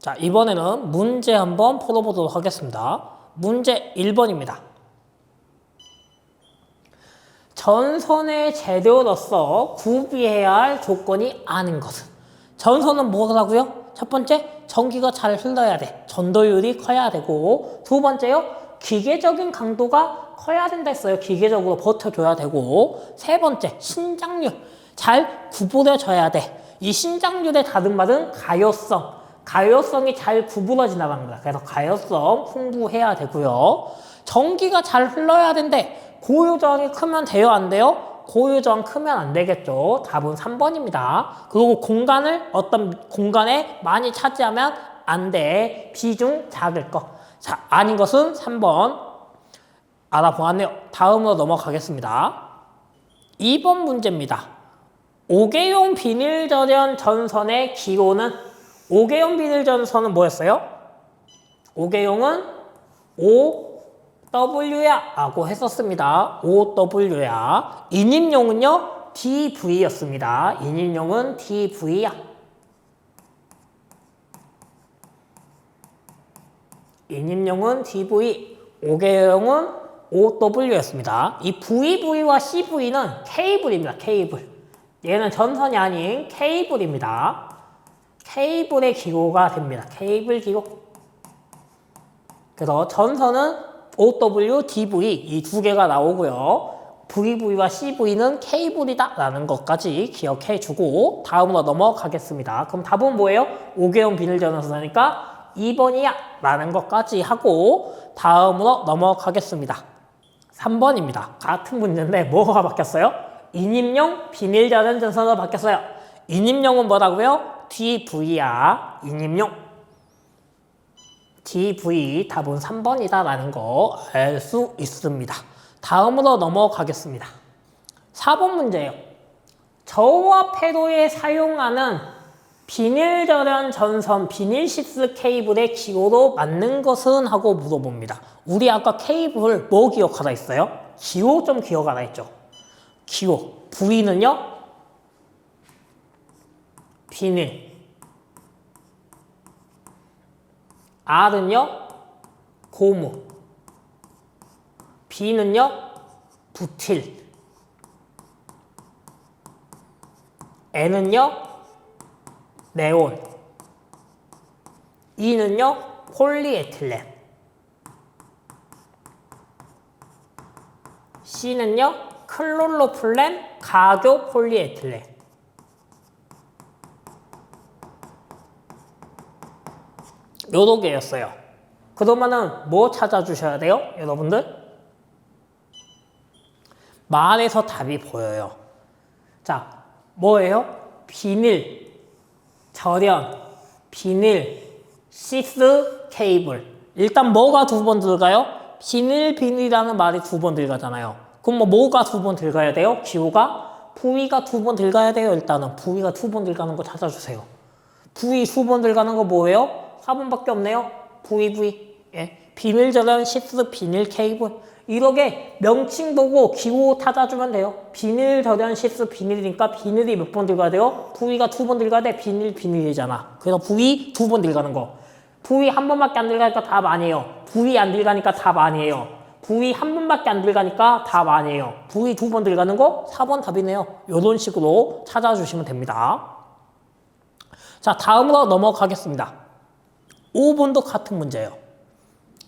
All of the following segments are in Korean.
자, 이번에는 문제 한번 풀어보도록 하겠습니다. 문제 1번입니다. 전선의 재료로서 구비해야 할 조건이 아닌 것은? 전선은 뭐라고요? 첫 번째, 전기가 잘 흘러야 돼. 전도율이 커야 되고, 두 번째요, 기계적인 강도가 커야 된다 했어요. 기계적으로 버텨줘야 되고, 세 번째, 신장률 잘 구부러져야 돼. 이 신장률의 다른 말은 가요성. 가요성이 잘 구부러진다는 거야. 그래서 가요성 풍부해야 되고요. 전기가 잘 흘러야 된대. 고유저항이 크면 돼요, 안 돼요? 고유저항 크면 안 되겠죠. 답은 3번입니다. 그리고 공간을 어떤 공간에 많이 차지하면 안 돼. 비중 작을 거. 자, 아닌 것은 3번 알아보았네요. 다음으로 넘어가겠습니다. 2번 문제입니다. 5개용 비닐절연 전선의 기호는? 5개용 비닐전선은 뭐였어요? 5개용은 OW야 라고 했었습니다. OW야. 인임용은요, DV였습니다. 인임용은 DV야. 인임용은 DV, 5개용은 OW였습니다. 이 VV와 CV는 케이블입니다. 케이블. 얘는 전선이 아닌 케이블입니다. 케이블의 기호가 됩니다. 케이블 기호. 그래서 전선은 OW, DV 이 두 개가 나오고요. VV와 CV는 케이블이다 라는 것까지 기억해 주고 다음으로 넘어가겠습니다. 그럼 답은 뭐예요? 5개용 비닐 전선이니까 2번이야 라는 것까지 하고 다음으로 넘어가겠습니다. 3번입니다. 같은 문제인데 뭐가 바뀌었어요? 인임용 비닐 전선으로 바뀌었어요. 인임용은 뭐라고요? DV야. 인임용 DV 답은 3번이다 라는 거 알 수 있습니다. 다음으로 넘어가겠습니다. 4번 문제예요. 저우와 패도에 사용하는 비닐절연 전선 비닐시스 케이블의 기호로 맞는 것은? 하고 물어봅니다. 우리 아까 케이블 뭐 기억하라 했어요? 기호 좀 기억하라 했죠. 기호 V는요? 비닐. R은요? 고무. B는요? 부틸. N은요? 네온. E는요? 폴리에틸렌. C는요? 클로로플렌 가교 폴리에틸렌. 요런 개였어요. 그러면은 뭐 찾아주셔야 돼요? 여러분들? 말에서 답이 보여요. 자, 뭐예요? 비닐, 절연, 비닐, 시스, 케이블. 일단 뭐가 두 번 들어가요? 비닐이라는 말이 두 번 들어가잖아요. 그럼 뭐가 두 번 들어가야 돼요? 기호가? V가 두 번 들어가야 돼요. 일단은 V가 두 번 들어가는 거 찾아주세요. V 두 번 들어가는 거 뭐예요? 4번밖에 없네요. VV. 예. 비닐절연 시스 비닐 케이블. 이렇게 명칭 보고 기호 찾아주면 돼요. 비닐절연 시스 비닐이니까 비닐이 몇 번 들어가야 돼요? V가 두 번 들어가야 돼. 비닐이잖아. 그래서 V 두 번 들어가는 거. V 한 번밖에 안 들어가니까 답 아니에요. V 안 들어가니까 답 아니에요. V 한 번밖에 안 들어가니까 답 아니에요. V 두 번 들어가는 거 4번 답이네요. 이런 식으로 찾아주시면 됩니다. 자, 다음으로 넘어가겠습니다. 5번도 같은 문제예요.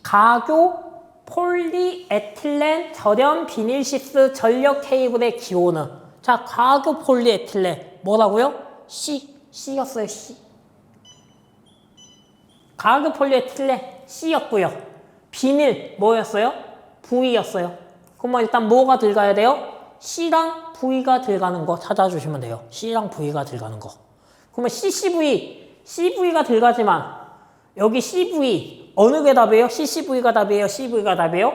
가교 폴리에틸렌 절연 비닐시스 전력 케이블의 기호는? 자, 가교 폴리에틸렌 뭐라고요? C였어요. C. 가교 폴리에틸렌 C였고요. 비닐 뭐였어요? V였어요. 그러면 일단 뭐가 들어가야 돼요? C랑 V가 들어가는 거 찾아주시면 돼요. C랑 V가 들어가는 거. 그러면 CV가 들어가지만 여기 CV 어느 게 답이에요? CCV가 답이에요? CV가 답이에요?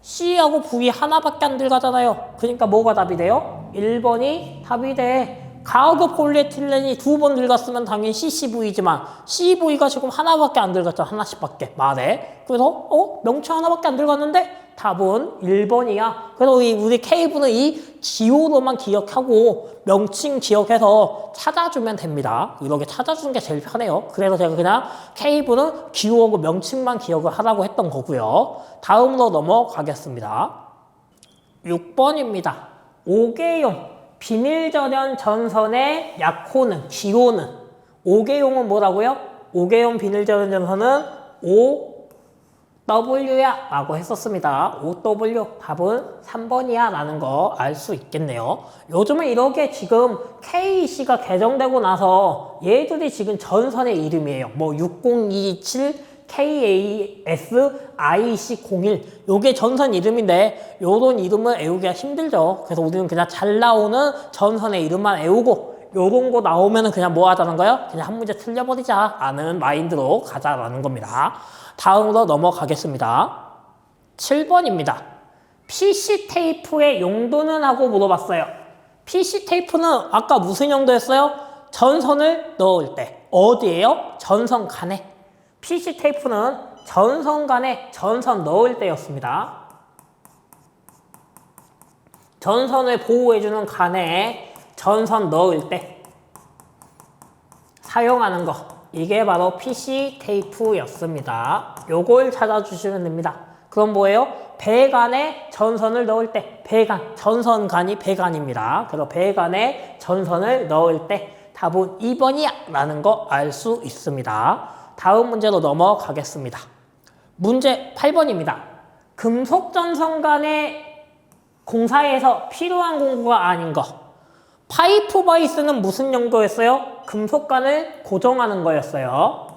C하고 V 하나밖에 안 들어가잖아요. 그러니까 뭐가 답이 돼요? 1번이 답이 돼. 가하급 폴리에틸렌이 2번 들어갔으면 당연히 CCV지만 CV가 지금 하나밖에 안 들어갔죠. 하나씩밖에 말에. 그래서 명칭 하나밖에 안 들어갔는데 답은 1번이야. 그래서 우리 케이블은 이 기호로만 기억하고 명칭 기억해서 찾아주면 됩니다. 이렇게 찾아주는 게 제일 편해요. 그래서 제가 그냥 케이블은 기호하고 명칭만 기억을 하라고 했던 거고요. 다음으로 넘어가겠습니다. 6번입니다. 5개용 비닐전연 전선의 약호는, 기호는 5개용은 뭐라고요? 5개용 비닐전연 전선은 OW야 라고 했었습니다. OW 답은 3번이야 라는 거 알 수 있겠네요. 요즘은 이렇게 지금 KEC가 개정되고 나서 얘들이 지금 전선의 이름이에요. 뭐 6027 KASIC01 요게 전선 이름인데 요런 이름은 외우기가 힘들죠. 그래서 우리는 그냥 잘 나오는 전선의 이름만 외우고 요런 거 나오면은 그냥 뭐 하자는 거예요? 그냥 한 문제 틀려버리자 라는 마인드로 가자라는 겁니다. 다음으로 넘어가겠습니다. 7번입니다. PC 테이프의 용도는 하고 물어봤어요. PC 테이프는 아까 무슨 용도였어요? 전선을 넣을 때. 어디에요? 전선 간에. PC 테이프는 전선 간에 전선 넣을 때였습니다. 전선을 보호해주는 간에 전선 넣을 때 사용하는 거. 이게 바로 PC 테이프였습니다. 요걸 찾아주시면 됩니다. 그럼 뭐예요? 배관에 전선을 넣을 때, 배관, 전선간이 배관입니다. 그래서 배관에 전선을 넣을 때 답은 2번이야 라는 거 알 수 있습니다. 다음 문제로 넘어가겠습니다. 문제 8번입니다. 금속 전선 간의 공사에서 필요한 공구가 아닌 거. 파이프 바이스는 무슨 용도였어요? 금속관을 고정하는 거였어요.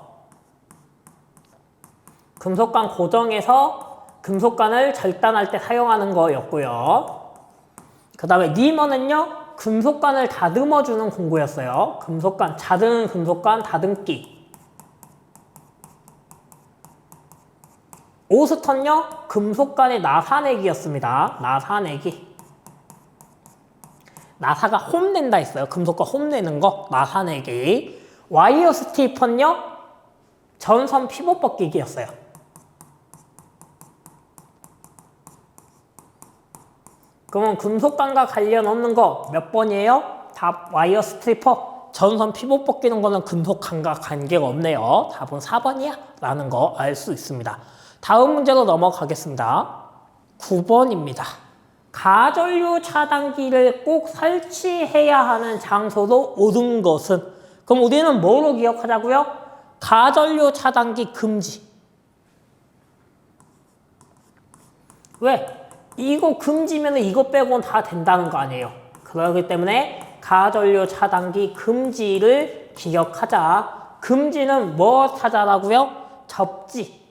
금속관 고정해서 금속관을 절단할 때 사용하는 거였고요. 그 다음에 니머는요, 금속관을 다듬어주는 공구였어요. 금속관, 자른 금속관 다듬기. 오스턴요, 금속관의 나사내기였습니다. 나사내기. 나사가 홈낸다 했어요. 금속관 홈내는 거, 나사내기. 와이어 스티펀요, 전선 피봇 벗기기였어요. 그러면 금속관과 관련 없는 거 몇 번이에요? 답 와이어 스트리퍼. 전선 피봇 벗기는 거는 금속관과 관계가 없네요. 답은 4번이야 라는 거 알 수 있습니다. 다음 문제로 넘어가겠습니다. 9번입니다. 가전류 차단기를 꼭 설치해야 하는 장소로 옳은 것은? 그럼 우리는 뭐로 기억하자고요? 가전류 차단기 금지. 왜? 이거 금지면 이거 빼고는 다 된다는 거 아니에요. 그렇기 때문에 가전류 차단기 금지를 기억하자. 금지는 뭐 찾아라고요? 접지.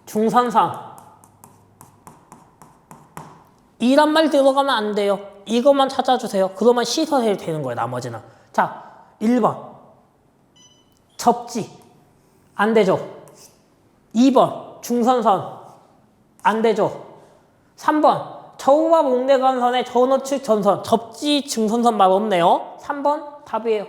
중선상. 이란 말 들어가면 안 돼요. 이것만 찾아주세요. 그러면 시설해도 되는 거예요. 나머지는. 자, 1번. 접지. 안 되죠. 2번. 중선선. 안 되죠. 3번. 저우와 목내관선의 저우노측 전선. 접지 중선선 말 없네요. 3번 답이에요.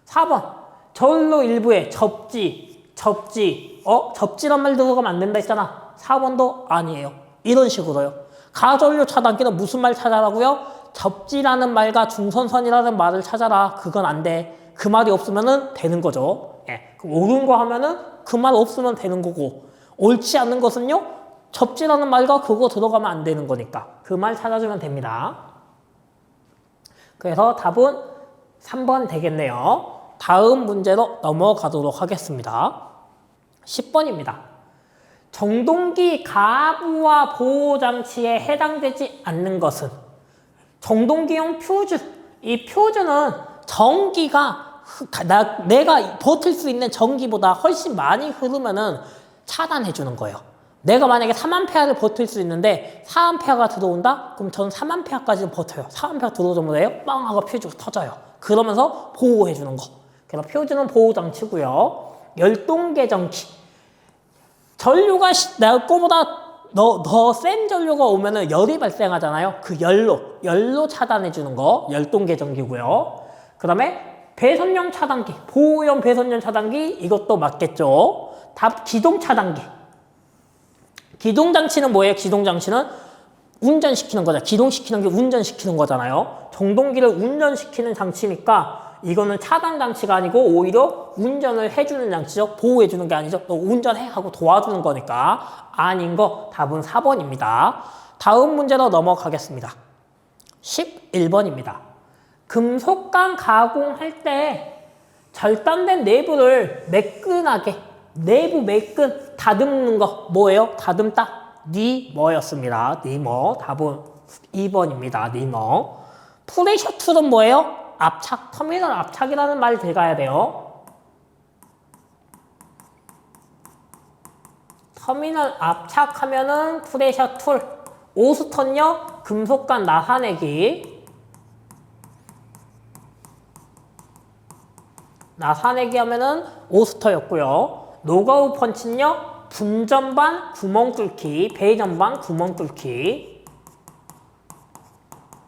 4번. 저울로 일부에 접지. 접지란 말 들어가면 안 된다 했잖아. 4번도 아니에요. 이런 식으로요. 가전류 차단기는 무슨 말 찾아라고요? 접지라는 말과 중선선이라는 말을 찾아라. 그건 안 돼. 그 말이 없으면 되는 거죠. 예. 옳은 거 하면은 그 말 없으면 되는 거고, 옳지 않는 것은요, 접지라는 말과 그거 들어가면 안 되는 거니까 그 말 찾아주면 됩니다. 그래서 답은 3번 되겠네요. 다음 문제로 넘어가도록 하겠습니다. 10번입니다. 정동기 가부와 보호장치에 해당되지 않는 것은? 정동기용 퓨즈. 이 퓨즈는 전기가 내가 버틸 수 있는 전기보다 훨씬 많이 흐르면은 차단해 주는 거예요. 내가 만약에 3A를 버틸 수 있는데 4A가 들어온다? 그럼 저는 3A까지는 버텨요. 4A 들어오면 돼요? 빵 하고 퓨즈가 터져요. 그러면서 보호해 주는 거. 그래서 퓨즈는 보호장치고요. 열동계전기. 전류가 내 거보다 더 센 전류가 오면은 열이 발생하잖아요. 그 열로 차단해 주는 거 열동계전기고요. 그 다음에 배선용 차단기, 보호용 배선용 차단기 이것도 맞겠죠. 답 기동 차단기. 기동 장치는 뭐예요? 기동 장치는 운전시키는 거잖아요. 기동시키는 게 운전시키는 거잖아요. 정동기를 운전시키는 장치니까 이거는 차단 장치가 아니고 오히려 운전을 해주는 장치죠. 보호해주는 게 아니죠. 너 운전해 하고 도와주는 거니까 아닌 거 답은 4번입니다. 다음 문제로 넘어가겠습니다. 11번입니다. 금속관 가공할 때 절단된 내부를 매끈하게 내부 매끈 다듬는 거 뭐예요? 다듬다? 니머였습니다. 니머. 답은 2번입니다. 니머. 프레셔 툴은 뭐예요? 압착. 터미널 압착이라는 말이 들어가야 돼요. 터미널 압착하면은 프레셔 툴. 오스턴요? 금속관 나사내기. 나사내기 하면은 오스터였고요. 노가우 펀치는요? 분전반 구멍 뚫기, 배전반 구멍 뚫기.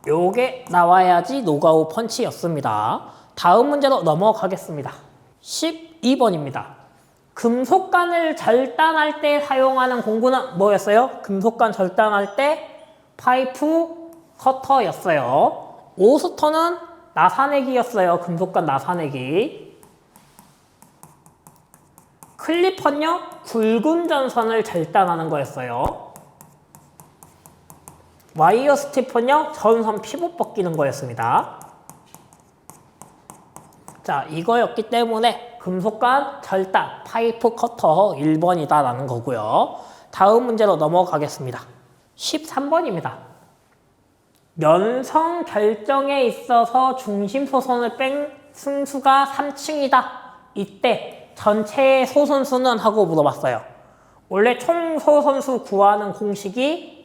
요게 나와야지 노가우 펀치였습니다. 다음 문제로 넘어가겠습니다. 12번입니다. 금속관을 절단할 때 사용하는 공구는 뭐였어요? 금속관 절단할 때 파이프 커터였어요. 오스터는 나사내기였어요. 금속관 나사내기. 클리퍼는요, 굵은 전선을 절단하는 거였어요. 와이어 스티퍼는요, 전선 피복 벗기는 거였습니다. 자, 이거였기 때문에 금속관 절단, 파이프 커터 1번이다라는 거고요. 다음 문제로 넘어가겠습니다. 13번입니다. 연성 결정에 있어서 중심 소선을 뺀 승수가 3층이다. 이때 전체의 소선수는 하고 물어봤어요. 원래 총 소선수 구하는 공식이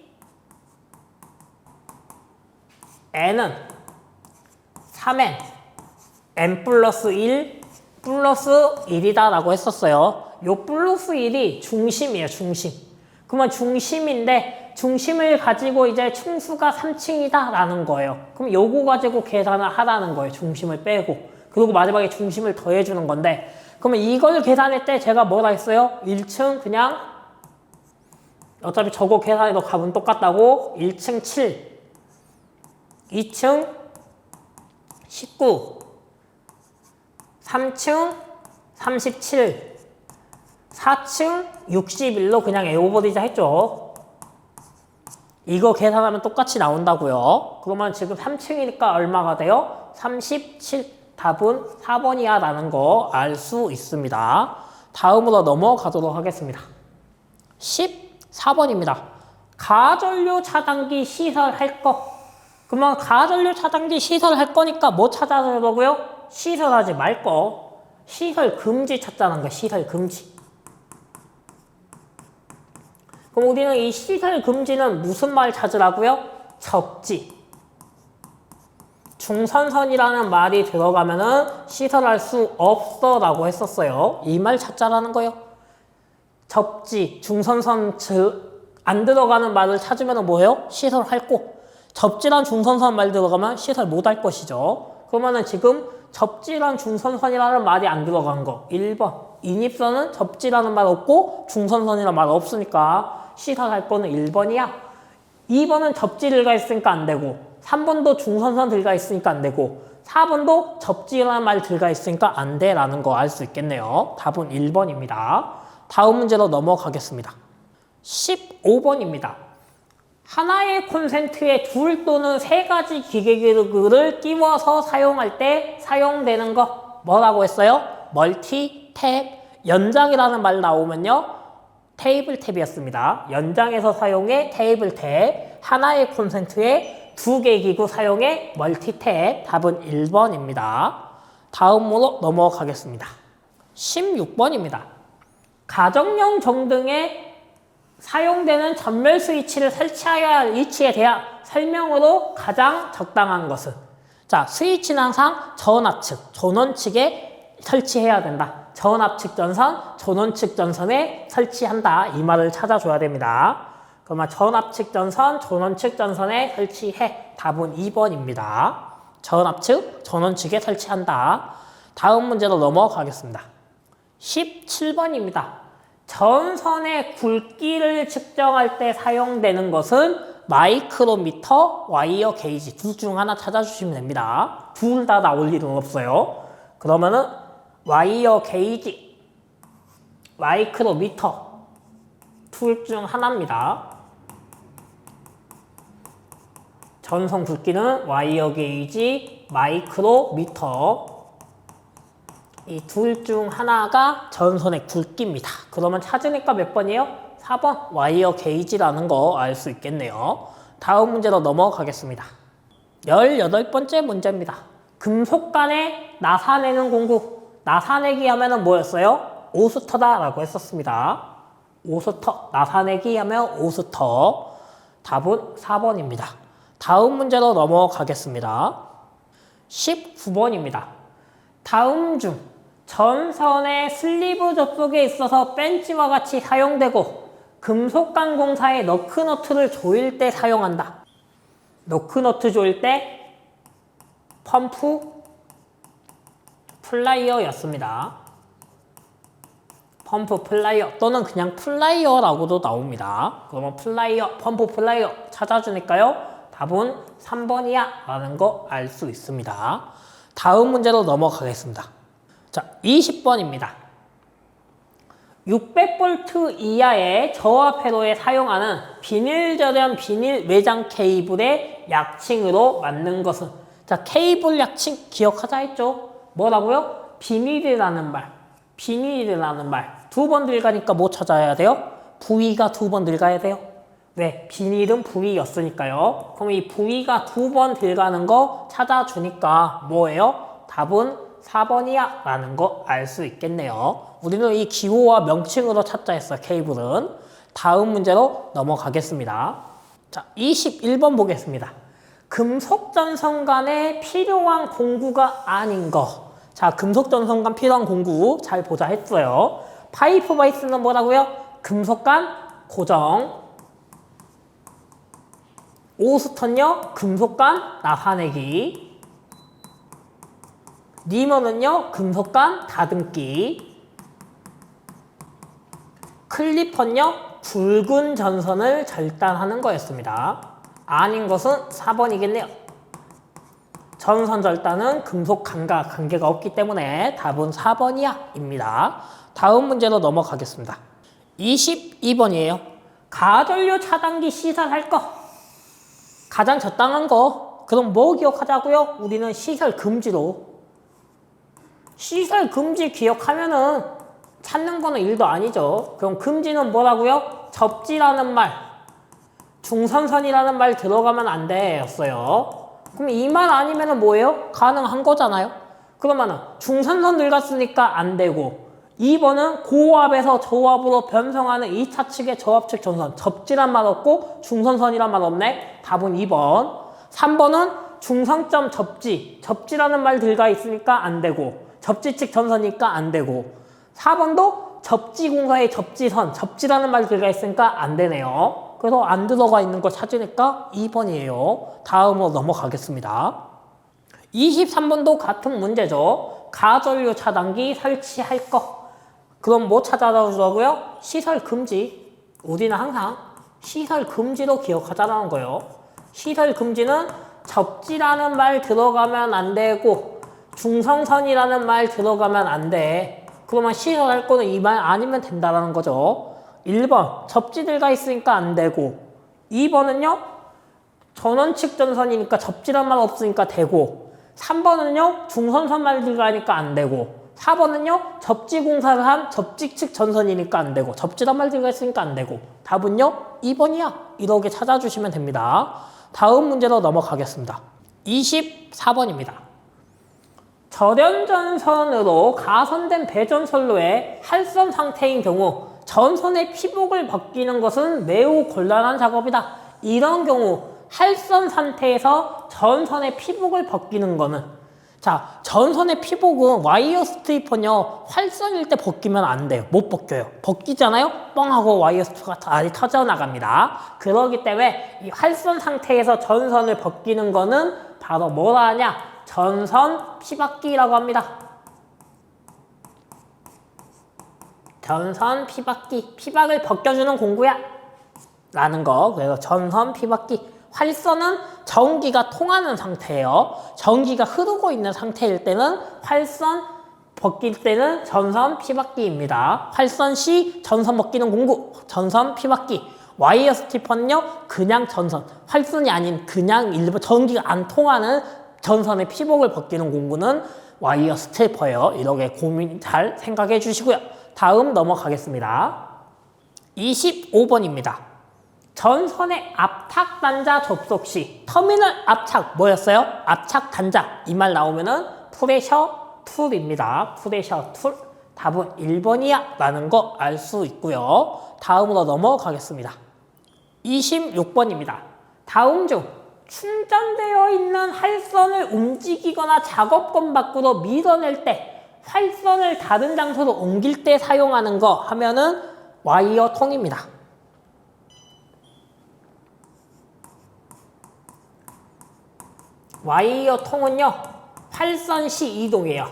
n은 3n, n 플러스 1 플러스 1이다 라고 했었어요. 요 플러스 1이 중심이에요. 중심. 그러면 중심인데 중심을 가지고 이제 충수가 3층이다 라는 거예요. 그럼 요거 가지고 계산을 하라는 거예요. 중심을 빼고. 그리고 마지막에 중심을 더해주는 건데 그러면 이걸 계산할 때 제가 뭐라 했어요? 1층 그냥 어차피 저거 계산해도 값은 똑같다고 1층 7 2층 19 3층 37 4층 61로 그냥 에오버리자 했죠. 이거 계산하면 똑같이 나온다고요. 그러면 지금 3층이니까 얼마가 돼요? 37 답은 4번이야 라는 거 알 수 있습니다. 다음으로 넘어가도록 하겠습니다. 14번입니다. 가전류 차단기 시설할 거. 그러면 가전류 차단기 시설할 거니까 뭐 찾아보고요? 시설하지 말 거. 시설 금지 찾자는 거. 시설 금지. 그럼 우리는 이 시설 금지는 무슨 말 찾으라고요? 접지. 중선선이라는 말이 들어가면은 시설할 수 없어 라고 했었어요. 이 말 찾자라는 거예요. 접지, 중선선 안 들어가는 말을 찾으면 뭐예요? 시설할 거. 접지란 중선선 말 들어가면 시설 못 할 것이죠. 그러면은 지금 접지란 중선선이라는 말이 안 들어간 거 1번. 인입선은 접지라는 말 없고 중선선이라는 말 없으니까 시설할 거는 1번이야. 2번은 접지 들어가 있으니까 안 되고 3번도 중선선 들어가 있으니까 안 되고 4번도 접지라는 말 들어가 있으니까 안 돼 라는 거 알 수 있겠네요. 답은 1번입니다. 다음 문제로 넘어가겠습니다. 15번입니다. 하나의 콘센트에 2 또는 3가지 기계기를 끼워서 사용할 때 사용되는 거 뭐라고 했어요? 멀티 탭. 연장이라는 말 나오면요. 테이블 탭이었습니다. 연장해서 사용해 테이블 탭. 하나의 콘센트에 2개 기구 사용해 멀티탭. 답은 1번입니다. 다음으로 넘어가겠습니다. 16번입니다. 가정용 정등에 사용되는 전멸 스위치를 설치해야 할 위치에 대한 설명으로 가장 적당한 것은 자, 스위치는 항상 전압측, 전원측에 설치해야 된다. 전압측 전선, 전원측 전선에 설치한다. 이 말을 찾아줘야 됩니다. 그러면 전압측 전선, 전원측 전선에 설치해. 답은 2번입니다. 전압측, 전원측에 설치한다. 다음 문제로 넘어가겠습니다. 17번입니다. 전선의 굵기를 측정할 때 사용되는 것은 마이크로미터, 와이어 게이지 둘 중 하나 찾아주시면 됩니다. 둘 다 나올 일은 없어요. 그러면은 와이어 게이지, 마이크로미터 둘 중 하나입니다. 전선 굵기는 와이어 게이지, 마이크로미터 이 둘 중 하나가 전선의 굵기입니다. 그러면 찾으니까 몇 번이에요? 4번 와이어 게이지라는 거 알 수 있겠네요. 다음 문제로 넘어가겠습니다. 18번째 문제입니다. 금속 간에 나사내는 공구. 나사내기 하면은 뭐였어요? 오스터다라고 했었습니다. 오스터, 나사내기 하면 오스터. 답은 4번입니다. 다음 문제로 넘어가겠습니다. 19번입니다. 다음 중 전선의 슬리브 접속에 있어서 벤치와 같이 사용되고 금속관 공사의 너크너트를 조일 때 사용한다. 너크너트 조일 때 펌프, 플라이어였습니다. 펌프, 플라이어 또는 그냥 플라이어라고도 나옵니다. 그러면 플라이어, 펌프, 플라이어 찾아주니까요. 답은 3번이야 라는 거 알 수 있습니다. 다음 문제로 넘어가겠습니다. 자, 20번입니다. 600V 이하의 저압 회로에 사용하는 비닐 절연 비닐 외장 케이블의 약칭으로 맞는 것은, 자, 케이블 약칭 기억하자 했죠? 뭐라고요? 비닐이라는 말. 비닐이라는 말. 두 번 들어가니까 뭐 찾아야 돼요? 부위가 두 번 들어가야 돼요. 왜? 비닐은 부위였으니까요. 그럼 이 부위가 두 번 들어가는 거 찾아주니까 뭐예요? 답은 4번이야 라는 거 알 수 있겠네요. 우리는 이 기호와 명칭으로 찾자 했어, 케이블은. 다음 문제로 넘어가겠습니다. 자, 21번 보겠습니다. 금속전선 간에 필요한 공구가 아닌 거. 자, 금속전선 간 필요한 공구 잘 보자 했어요. 파이프 바이스는 뭐라고요? 금속 간 고정. 오스턴요? 금속 간 나사내기. 리머는요? 금속 간 다듬기. 클리퍼는요? 굵은 전선을 절단하는 거였습니다. 아닌 것은 4번이겠네요. 전선 절단은 금속 간과 관계가 없기 때문에 답은 4번이야 입니다. 다음 문제로 넘어가겠습니다. 22번이에요. 가전류 차단기 시설할 거. 가장 적당한 거. 그럼 뭐 기억하자고요? 우리는 시설 금지로. 시설 금지 기억하면은 찾는 거는 일도 아니죠. 그럼 금지는 뭐라고요? 접지라는 말, 중선선이라는 말 들어가면 안 돼 였어요. 그럼 이 말 아니면은 뭐예요? 가능한 거잖아요. 그러면은 중선선 들어갔으니까 안 되고, 2번은 고압에서 저압으로 변성하는 2차 측의 저압 측 전선. 접지란 말 없고 중선선이란 말 없네. 답은 2번. 3번은 중성점 접지. 접지라는 말 들어가 있으니까 안 되고, 접지 측 전선이니까 안 되고, 4번도 접지 공사의 접지선. 접지라는 말 들어가 있으니까 안 되네요. 그래서 안 들어가 있는 걸 찾으니까 2번이에요. 다음으로 넘어가겠습니다. 23번도 같은 문제죠. 가전류 차단기 설치할 거. 그럼 뭐 찾아주라고요? 시설 금지. 우리는 항상 시설 금지로 기억하자라는 거예요. 시설 금지는 접지라는 말 들어가면 안 되고 중성선이라는 말 들어가면 안 돼. 그러면 시설할 거는 이 말 아니면 된다는 거죠. 1번 접지 들어가 있으니까 안 되고, 2번은요 전원 측 전선이니까 접지란 말 없으니까 되고, 3번은요 중선선 말 들어가니까 안 되고, 4번은요 접지 공사를 한 접지 측 전선이니까 안 되고, 접지란 말 들어가 있으니까 안 되고, 답은요 2번이야 이렇게 찾아주시면 됩니다. 다음 문제로 넘어가겠습니다. 24번입니다. 절연전선으로 가선된 배전선로의 할선 상태인 경우 전선의 피복을 벗기는 것은 매우 곤란한 작업이다. 이런 경우 할선 상태에서 전선의 피복을 벗기는 거는, 자, 전선의 피복은 와이어 스트리퍼는요, 활선일 때 벗기면 안 돼요. 못 벗겨요. 벗기잖아요? 뻥 하고 와이어 스트리퍼가 다시 터져나갑니다. 그러기 때문에 이 활선 상태에서 전선을 벗기는 거는 바로 뭐라 하냐? 전선 피벗기라고 합니다. 전선 피벗기. 피박을 벗겨주는 공구야. 라는 거. 그래서 전선 피벗기. 활선은 전기가 통하는 상태예요. 전기가 흐르고 있는 상태일 때는 활선 벗길 때는 전선 피벗기입니다. 활선 시 전선 벗기는 공구, 전선 피벗기. 와이어 스티퍼는요, 그냥 전선, 활선이 아닌 그냥 일부 전기가 안 통하는 전선의 피복을 벗기는 공구는 와이어 스티퍼예요. 이렇게 고민 잘 생각해 주시고요. 다음 넘어가겠습니다. 25번입니다. 전선의 압착 단자 접속 시 터미널 압착 뭐였어요? 압착 단자 이 말 나오면은 프레셔 툴입니다. 프레셔 툴. 답은 1번이야 라는 거 알 수 있고요. 다음으로 넘어가겠습니다. 26번입니다. 다음 중 충전되어 있는 활선을 움직이거나 작업권 밖으로 밀어낼 때 활선을 다른 장소로 옮길 때 사용하는 거 하면은 와이어 통입니다. 와이어 통은요, 활선 시 이동이에요.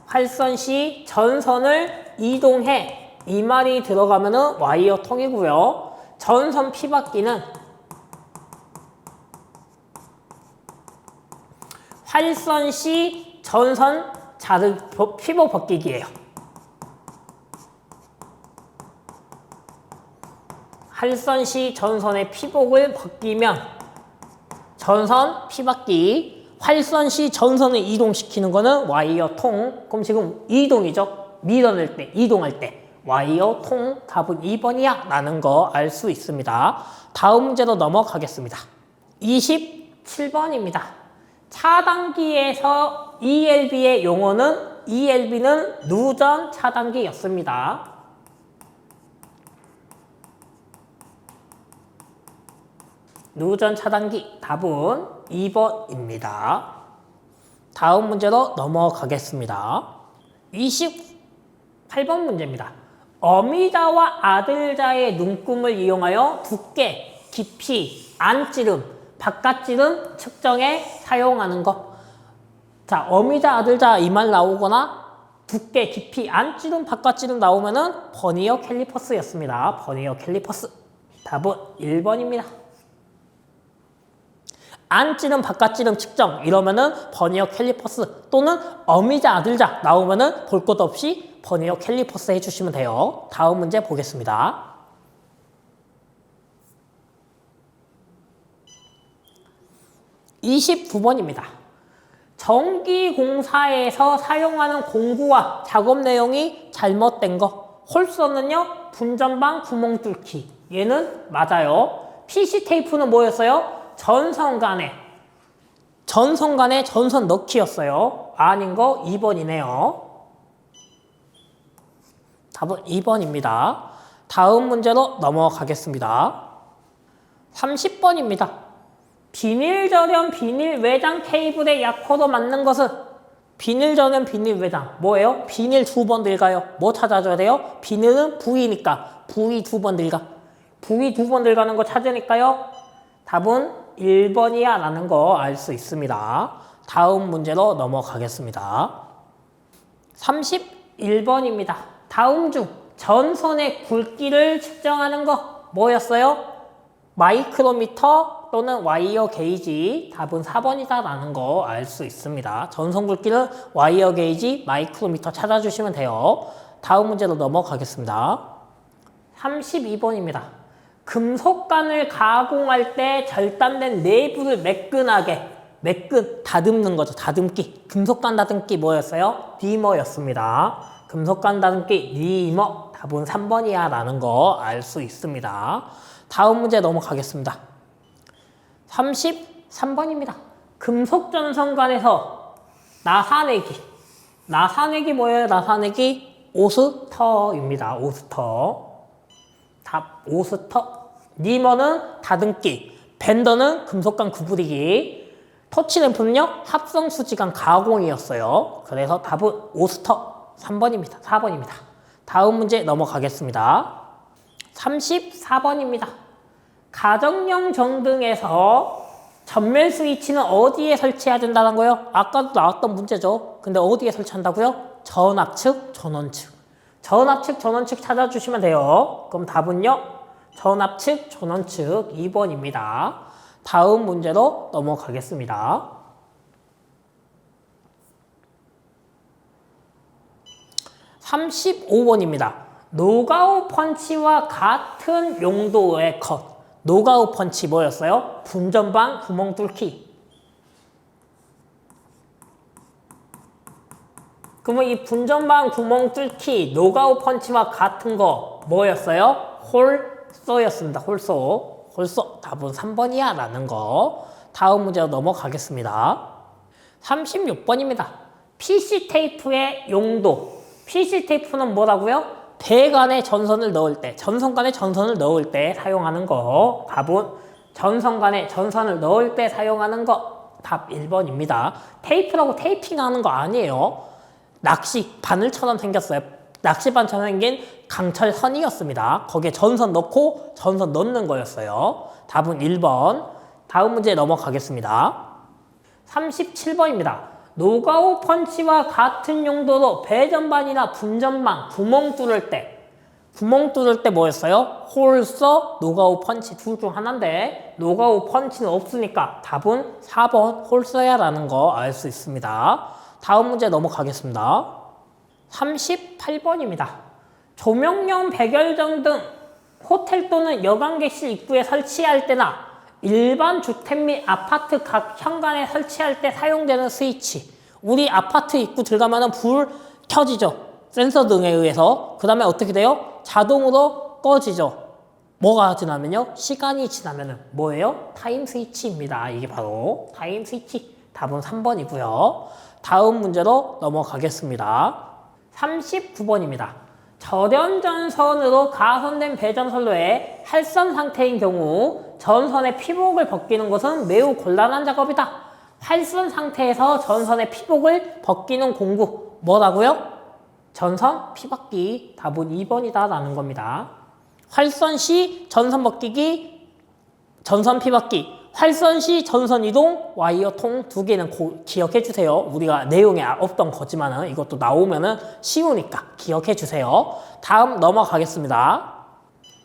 활선 시 전선을 이동해 이 말이 들어가면은 와이어 통이고요. 전선 피벗기는 활선 시 전선 피복 벗기기예요. 활선 시 전선의 피복을 벗기면 전선 피벗기, 활선 시 전선을 이동시키는 거는 와이어 통. 그럼 지금 이동이죠. 밀어낼 때, 이동할 때 와이어 통. 답은 2번이야 라는 거 알 수 있습니다. 다음 문제로 넘어가겠습니다. 27번입니다. 차단기에서 ELB의 용어는 ELB는 누전 차단기였습니다. 누전 차단기 답은 2번입니다. 다음 문제로 넘어가겠습니다. 28번 문제입니다. 어미자와 아들자의 눈금을 이용하여 두께, 깊이, 안찌름, 바깥찌름 측정에 사용하는 것. 자, 어미자, 아들자 이 말 나오거나 두께, 깊이, 안찌름, 바깥찌름 나오면은 버니어 캘리퍼스였습니다. 버니어 캘리퍼스. 답은 1번입니다. 안찌름, 바깥찌름 측정 이러면은 버니어 캘리퍼스 또는 어미자, 아들자 나오면은 볼 것 없이 버니어 캘리퍼스 해주시면 돼요. 다음 문제 보겠습니다. 29번입니다. 전기공사에서 사용하는 공구와 작업 내용이 잘못된 거. 홀서는요, 분전방 구멍 뚫기. 얘는 맞아요. PC 테이프는 뭐였어요? 전선 간에 전선 넣기였어요. 아닌 거 2번이네요. 답은 2번입니다. 다음 문제로 넘어가겠습니다. 30번입니다. 비닐 절연 비닐 외장 케이블의 약호로 맞는 것은 비닐 절연 비닐 외장 뭐예요? 비닐 2번 들어가요. 뭐 찾아줘야 돼요? 비닐은 V니까 V 2번 들어가. V 2번 들어가는 거 찾으니까요. 답은 1번이야 라는 거 알 수 있습니다. 다음 문제로 넘어가겠습니다. 31번입니다. 다음 중 전선의 굵기를 측정하는 거 뭐였어요? 마이크로미터 또는 와이어 게이지. 답은 4번이다 라는 거 알 수 있습니다. 전선 굵기는 와이어 게이지, 마이크로미터 찾아주시면 돼요. 다음 문제로 넘어가겠습니다. 32번입니다. 금속관을 가공할 때 절단된 내부를 매끈하게 다듬는 거죠. 다듬기. 금속관 다듬기 뭐였어요? 리머였습니다. 금속관 다듬기 리머. 답은 3번이야 라는 거 알 수 있습니다. 다음 문제 넘어가겠습니다. 33번입니다. 금속전선관에서 나사내기 뭐예요? 나사내기 오스터입니다. 오스터. 답 오스터. 리머는 다듬기, 밴더는 금속관 구부리기. 터치램프는요, 합성수지간 가공이었어요. 그래서 답은 오스터 3번입니다. 4번입니다. 다음 문제 넘어가겠습니다. 34번입니다. 가정용 전등에서 전면 스위치는 어디에 설치해야 된다는 거예요? 아까도 나왔던 문제죠. 근데 어디에 설치한다고요? 전압측, 전원측. 전압측, 전원측 찾아주시면 돼요. 그럼 답은요, 전압측, 전원측 2번입니다. 다음 문제로 넘어가겠습니다. 35번입니다. 노가우 펀치와 같은 용도의 컷. 노가우 펀치 뭐였어요? 분전방 구멍 뚫기. 그러면 이 분전방 구멍 뚫기 노가우 펀치와 같은 거 뭐였어요? 홀쏘였습니다. 홀쏘. 홀쏘. 답은 3번이야 라는 거. 다음 문제로 넘어가겠습니다. 36번입니다. PC 테이프의 용도. PC 테이프는 뭐라고요? 배관에 전선을 넣을 때, 전선간에 전선을 넣을 때 사용하는 거. 답은 전선간에 전선을 넣을 때 사용하는 거. 답 1번입니다. 테이프라고 테이핑하는 거 아니에요. 낚시 바늘처럼 생겼어요. 낚시반처럼 생긴 강철선이었습니다. 거기에 전선 넣고 전선 넣는 거였어요. 답은 1번. 다음 문제 넘어가겠습니다. 37번입니다. 노가우 펀치와 같은 용도로 배전반이나 분전반 구멍 뚫을 때 뭐였어요? 홀서, 노가우 펀치 둘 중 하나인데 노가우 펀치는 없으니까 답은 4번 홀서야 라는 거 알 수 있습니다. 다음 문제 넘어가겠습니다. 38번입니다. 조명용 백열전 등 호텔 또는 여관객실 입구에 설치할 때나 일반 주택 및 아파트 각 현관에 설치할 때 사용되는 스위치. 우리 아파트 입구 들어가면 불 켜지죠. 센서 등에 의해서. 그 다음에 어떻게 돼요? 자동으로 꺼지죠. 뭐가 지나면요? 시간이 지나면은 뭐예요? 타임 스위치입니다. 이게 바로 타임 스위치. 답은 3번이고요. 다음 문제로 넘어가겠습니다. 39번입니다. 절연전선으로 가선된 배전선로에 할선 상태인 경우 전선의 피복을 벗기는 것은 매우 곤란한 작업이다. 할선 상태에서 전선의 피복을 벗기는 공구 뭐라고요? 전선 피벗기. 답은 2번이다 라는 겁니다. 활선 시 전선 벗기기, 전선 피벗기. 활선 시 전선 이동, 와이어 통 두 개는 기억해 주세요. 우리가 내용에 없던 거지만은 이것도 나오면은 쉬우니까 기억해 주세요. 다음 넘어가겠습니다.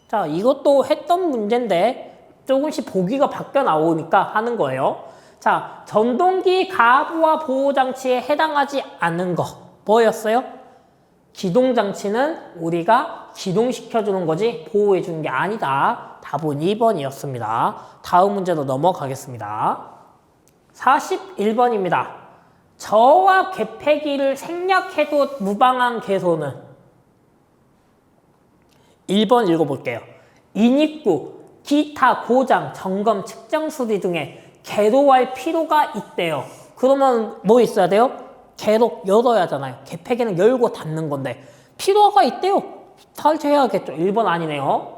자, 이것도 했던 문제인데 조금씩 보기가 바뀌어 나오니까 하는 거예요. 자, 전동기 가부와 보호장치에 해당하지 않는 거 뭐였어요? 기동장치는 우리가 기동시켜주는 거지 보호해주는 게 아니다. 답은 2번이었습니다. 다음 문제로 넘어가겠습니다. 41번입니다. 저와 개폐기를 생략해도 무방한 개소는 1번 읽어볼게요. 인입구, 기타, 고장, 점검, 측정 수리 등에 개로할 필요가 있대요. 그러면 뭐 있어야 돼요? 개로 열어야 하잖아요. 개폐기는 열고 닫는 건데 필요가 있대요. 설치해야겠죠. 1번 아니네요.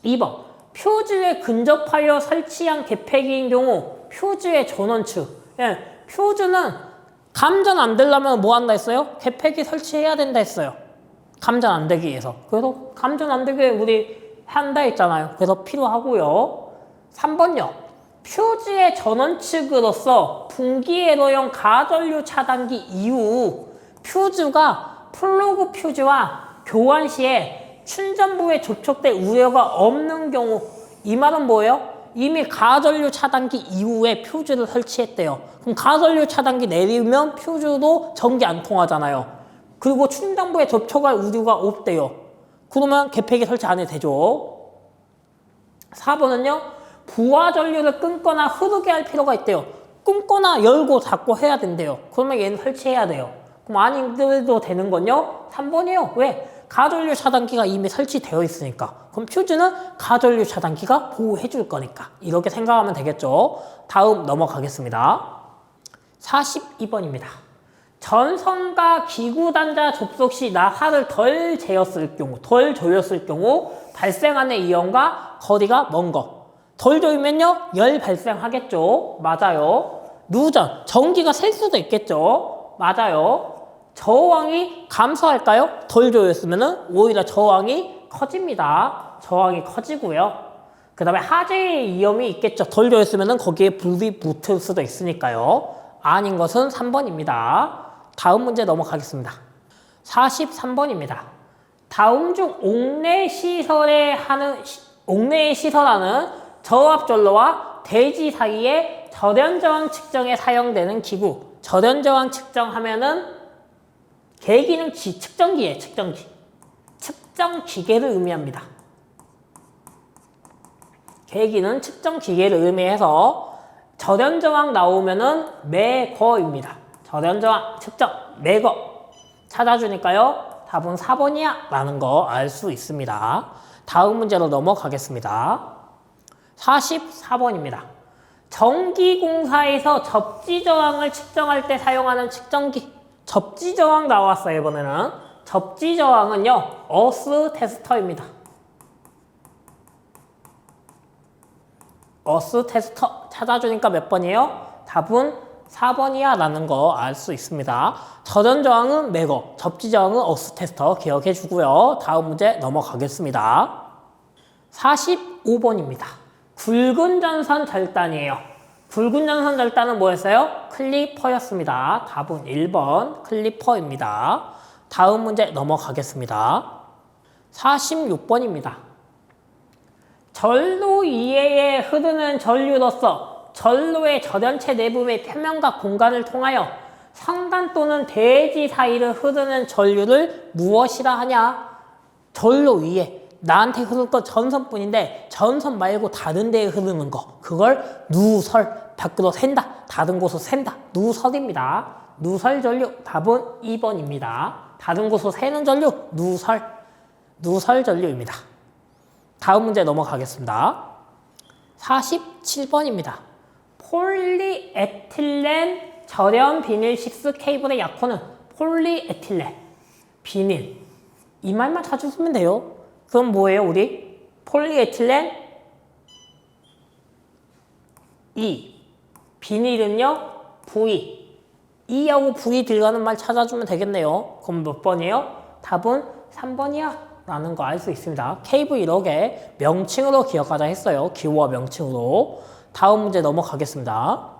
2번 퓨즈에 근접하여 설치한 개폐기인 경우 퓨즈의 전원축. 예, 퓨즈는 감전 안 되려면 뭐 한다 했어요? 개폐기 설치해야 된다 했어요. 감전 안 되기 위해서. 그래서 감전 안 되게 우리 한다 했잖아요. 그래서 필요하고요. 3번요. 퓨즈의 전원축으로서 분기회로용 가전류 차단기 이후 퓨즈가 플러그 퓨즈와 교환 시에 충전부에 접촉될 우려가 없는 경우. 이 말은 뭐예요? 이미 가전류 차단기 이후에 퓨즈를 설치했대요. 그럼 가전류 차단기 내리면 퓨즈도 전기 안 통하잖아요. 그리고 충전부에 접촉할 우려가 없대요. 그러면 개폐기 설치 안 해도 되죠. 4번은요. 부하 전류를 끊거나 흐르게 할 필요가 있대요. 끊거나 열고 닫고 해야 된대요. 그러면 얘는 설치해야 돼요. 그럼 아니도 되는 건요? 3번이에요. 왜? 가전류 차단기가 이미 설치되어 있으니까. 그럼 퓨즈는 가전류 차단기가 보호해 줄 거니까. 이렇게 생각하면 되겠죠. 다음 넘어가겠습니다. 42번입니다. 전선과 기구 단자 접속 시 나사를 덜 조였을 경우 발생하는 이온과 거리가 먼 거. 덜 조이면요, 열 발생하겠죠. 맞아요. 누전, 전기가 셀 수도 있겠죠. 맞아요. 저항이 감소할까요? 덜 조였으면 오히려 저항이 커집니다. 저항이 커지고요. 그 다음에 화재의 위험이 있겠죠. 덜 조였으면 거기에 불이 붙을 수도 있으니까요. 아닌 것은 3번입니다. 다음 문제 넘어가겠습니다. 43번입니다. 다음 중 옥내 시설하는 저압전로와 대지 사이의 절연저항 측정에 사용되는 기구. 절연저항 측정하면은 계기는 측정기예요. 측정기. 측정기계를 의미합니다. 계기는 측정기계를 의미해서 절연저항 나오면은 매거입니다. 절연저항 측정 매거 찾아주니까요. 답은 4번이야 라는 거 알 수 있습니다. 다음 문제로 넘어가겠습니다. 44번입니다. 전기공사에서 접지저항을 측정할 때 사용하는 측정기. 접지저항 나왔어요. 이번에는 접지저항은요, 어스 테스터입니다. 어스 테스터 찾아주니까 몇 번이에요? 답은 4번이야 라는 거 알 수 있습니다. 절연저항은 매거, 접지저항은 어스 테스터 기억해 주고요. 다음 문제 넘어가겠습니다. 45번입니다. 굵은 전선 절단이에요. 굵은 전선 절단은 뭐였어요? 클리퍼였습니다. 답은 1번 클리퍼입니다. 다음 문제 넘어가겠습니다. 46번입니다. 전로 이외에 흐르는 전류로서 전로의 절연체 내부의 표면과 공간을 통하여 성단 또는 대지 사이를 흐르는 전류를 무엇이라 하냐? 전로 위에 나한테 흐르는 건 전선뿐인데 전선 말고 다른 데에 흐르는 거, 그걸 누설, 밖으로 샌다, 다른 곳으로 샌다, 누설입니다. 누설 전류, 답은 2번입니다. 다른 곳으로 새는 전류, 누설 전류입니다. 다음 문제 넘어가겠습니다. 47번입니다. 폴리에틸렌 절연 비닐 6 케이블의 약호는 폴리에틸렌, 비닐. 이 말만 찾으시면 돼요. 그럼 뭐예요, 우리? 폴리에틸렌 E. 비닐은요, V. E하고 V 들어가는 말 찾아주면 되겠네요. 그럼 몇 번이에요? 답은 3번이야 라는 거 알 수 있습니다. 케이블 1억에 명칭으로 기억하자 했어요. 기호와 명칭으로. 다음 문제 넘어가겠습니다.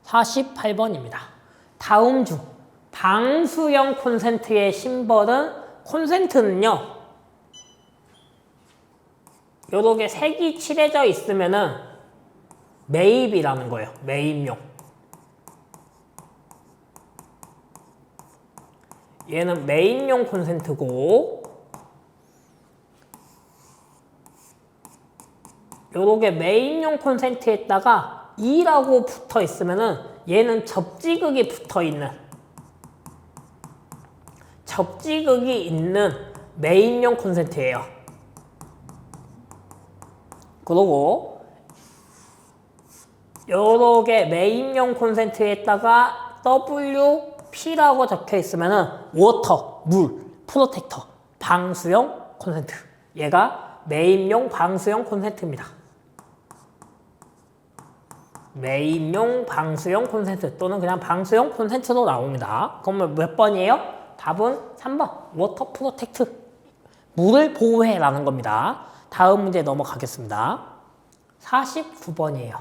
48번입니다. 다음 중 방수형 콘센트의 심벌은, 콘센트는요, 요렇게 색이 칠해져 있으면은 매입이라는 거예요. 매입용. 얘는 매입용 콘센트고, 요렇게 매입용 콘센트에다가 2라고 붙어 있으면은 얘는 접지극이 붙어 있는, 접지극이 있는 매입용 콘센트예요. 그리고 요렇게 매입용 콘센트에다가 WP라고 적혀 있으면은 워터, 물, 프로텍터, 방수용 콘센트. 얘가 매입용 방수용 콘센트입니다. 매입용 방수용 콘센트 또는 그냥 방수용 콘센트로 나옵니다. 그러면 몇 번이에요? 답은 3번. 워터 프로텍트. 물을 보호해라는 겁니다. 다음 문제 넘어가겠습니다. 49번이에요.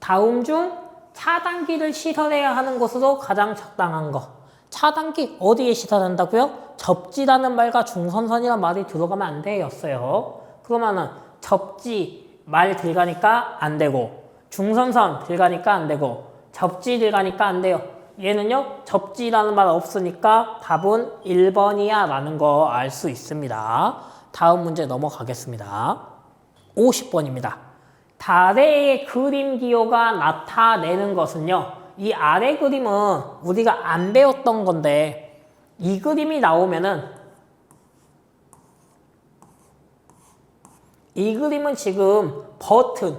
다음 중 차단기를 시설해야 하는 곳으로 가장 적당한 거. 차단기 어디에 시설한다고요? 접지라는 말과 중선선이라는 말이 들어가면 안 돼였어요. 그러면은 접지 말 들어가니까 안 되고, 중선선 들어가니까 안 되고, 접지 들어가니까 안 돼요. 얘는요, 접지라는 말 없으니까 답은 1번이야 라는 거 알 수 있습니다. 다음 문제 넘어가겠습니다. 50번입니다. 달의 그림 기호가 나타내는 것은요, 이 아래 그림은 우리가 안 배웠던 건데, 이 그림이 나오면은, 이 그림은 지금 버튼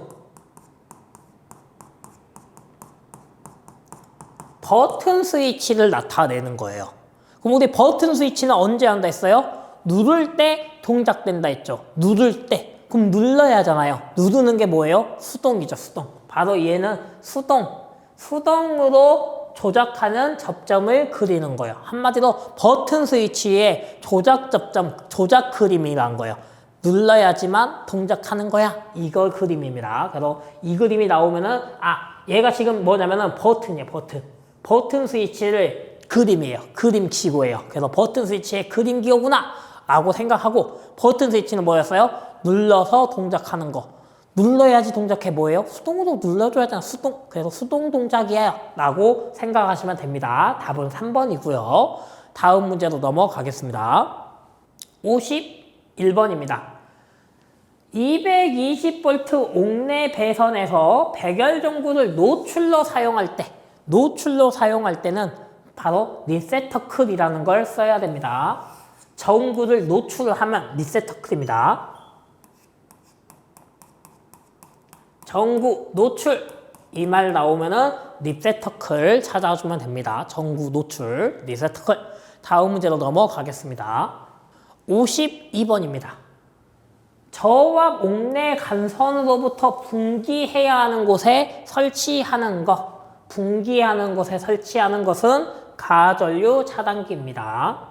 스위치를 나타내는 거예요. 그럼 우리 버튼 스위치는 언제 한다 했어요? 누를 때 동작된다 했죠. 누를 때. 그럼 눌러야 하잖아요. 누르는 게 뭐예요? 수동이죠, 수동. 바로 얘는 수동으로 조작하는 접점을 그리는 거예요. 한마디로 버튼 스위치의 조작 접점, 조작 그림이란 거예요. 눌러야지만 동작하는 거야. 이걸 그림입니다. 그래서 이 그림이 나오면은 얘가 지금 뭐냐면은 버튼이에요. 버튼 스위치를 그림이에요. 그림 기구예요. 그래서 버튼 스위치의 그림 기구구나 라고 생각하고 버튼 스위치는 뭐였어요? 눌러서 동작하는 거. 눌러야지 동작해 뭐예요? 수동으로 눌러줘야잖아. 수동. 그래서 수동 동작이야 라고 생각하시면 됩니다. 답은 3번이고요. 다음 문제로 넘어가겠습니다. 51번입니다. 220V 옥내 배선에서 백열 전구를 노출로 사용할 때는 바로 리셋터클이라는 걸 써야 됩니다. 전구를 노출하면 리셋터클입니다. 전구 노출 이 말 나오면은 리셋터클 찾아주면 됩니다. 전구 노출 리셋터클. 다음 문제로 넘어가겠습니다. 52번입니다. 저압 옥내 간선으로부터 분기해야 하는 곳에 설치하는 것. 분기하는 곳에 설치하는 것은 가전류 차단기입니다.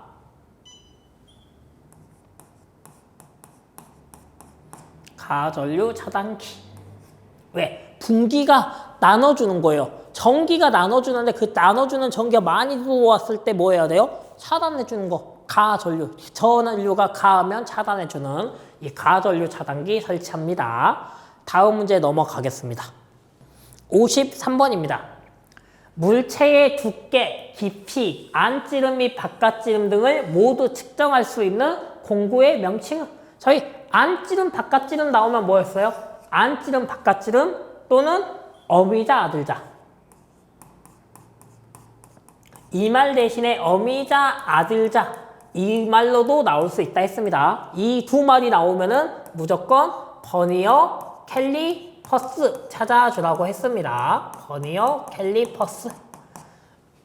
가전류 차단기. 왜? 분기가 나눠주는 거예요. 전기가 나눠주는데 그 나눠주는 전기가 많이 들어왔을 때 뭐 해야 돼요? 차단해주는 거. 가전류. 전류가 가하면 차단해주는 이 가전류 차단기 설치합니다. 다음 문제 넘어가겠습니다. 53번입니다. 물체의 두께, 깊이, 안찌름 및 바깥찌름 등을 모두 측정할 수 있는 공구의 명칭은? 저희 안찌름, 바깥찌름 나오면 뭐였어요? 안찌름, 바깥찌름 또는 어미자, 아들자. 이 말 대신에 어미자, 아들자 이 말로도 나올 수 있다 했습니다. 이 두 말이 나오면은 무조건 버니어, 캘리퍼스 찾아주라고 했습니다. 버니어, 캘리퍼스.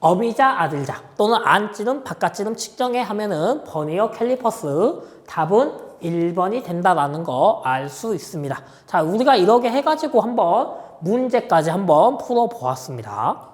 어미자, 아들자 또는 안찌름, 바깥찌름 측정해 하면은 버니어, 캘리퍼스. 답은 1번이 된다라는 거 알 수 있습니다. 자, 우리가 이렇게 해가지고 한번 문제까지 한번 풀어보았습니다.